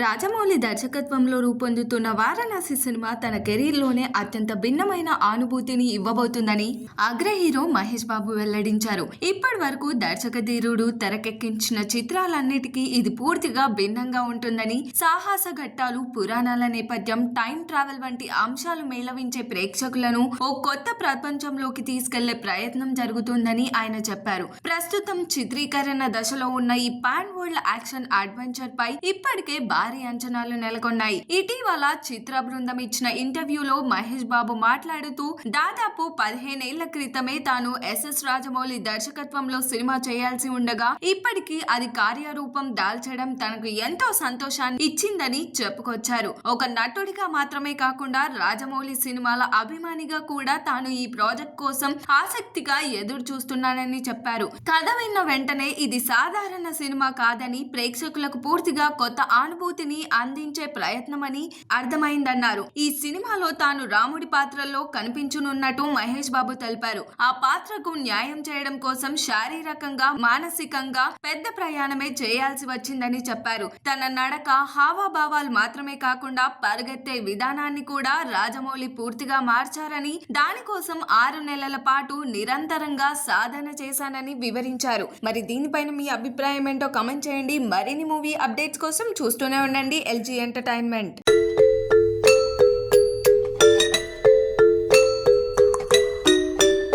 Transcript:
రాజమౌళి దర్శకత్వంలో రూపొందుతున్న వారణాసి సినిమా తన కెరీర్లోనే అత్యంత భిన్నమైన అనుభూతిని ఇవ్వబోతుందని అగ్ర హీరో మహేష్ బాబు వెల్లడించారు. ఇప్పటి వరకు దర్శకధీరుడు తెరకెక్కించిన చిత్రాలన్నిటికీ ఇది పూర్తిగా భిన్నంగా ఉంటుందని, సాహస ఘట్టాలు, పురాణాల నేపథ్యం, టైం ట్రావెల్ వంటి అంశాలు మేళవించే ప్రేక్షకులను ఓ కొత్త ప్రపంచంలోకి తీసుకెళ్లే ప్రయత్నం జరుగుతుందని ఆయన చెప్పారు. ప్రస్తుతం చిత్రీకరణ దశలో ఉన్న ఈ పాన్ వరల్డ్ యాక్షన్ అడ్వెంచర్ పై ఇప్పటికే భారీ అంచనాలు నెలకొన్నాయి. ఇటీవల చిత్ర బృందం ఇచ్చిన ఇంటర్వ్యూలో మహేష్ బాబు మాట్లాడుతూ దాదాపు 15 ఏళ్ల క్రితమే తాను ఎస్ఎస్ రాజమౌళి దర్శకత్వంలో సినిమా చేయాల్సి ఉండగా ఇప్పటికీ అది కార్యరూపం దాల్చడం తనకు ఎంతో సంతోషాన్ని ఇచ్చిందని చెప్పుకొచ్చారు. ఒక నటుడిగా మాత్రమే కాకుండా రాజమౌళి సినిమాల అభిమానిగా కూడా తాను ఈ ప్రాజెక్ట్ కోసం ఆసక్తిగా ఎదురు చూస్తున్నానని చెప్పారు. కథ విన్న వెంటనే ఇది సాధారణ సినిమా కాదని, ప్రేక్షకులకు పూర్తిగా కొత్త అనుభూతిని అందించే ప్రయత్నమని అర్థమైందన్నారు. ఈ సినిమాలో తాను రాముడి పాత్రలో కనిపించనున్నట్టు మహేష్ బాబు తెలిపారు. ఆ పాత్రకు న్యాయం చేయడం కోసం శారీరకంగా, మానసికంగా పెద్ద ప్రయాణమే చేయాల్సి వచ్చిందని చెప్పారు. తన నడక, హావభావాలు మాత్రమే కాకుండా పరిగెత్తే విధానాన్ని కూడా రాజమౌళి పూర్తిగా మార్చారని, దానికోసం 6 నెలల పాటు నిరంతరంగా సాధన చేశానని వివరించారు. మరి దీనిపైన మీ అభిప్రాయం ఏంటో కామెంట్ చేయండి. మరిన్ని మూవీ అప్డేట్స్ కోసం చూస్తూనే ఉండండి LG ఎంటర్టైన్మెంట్.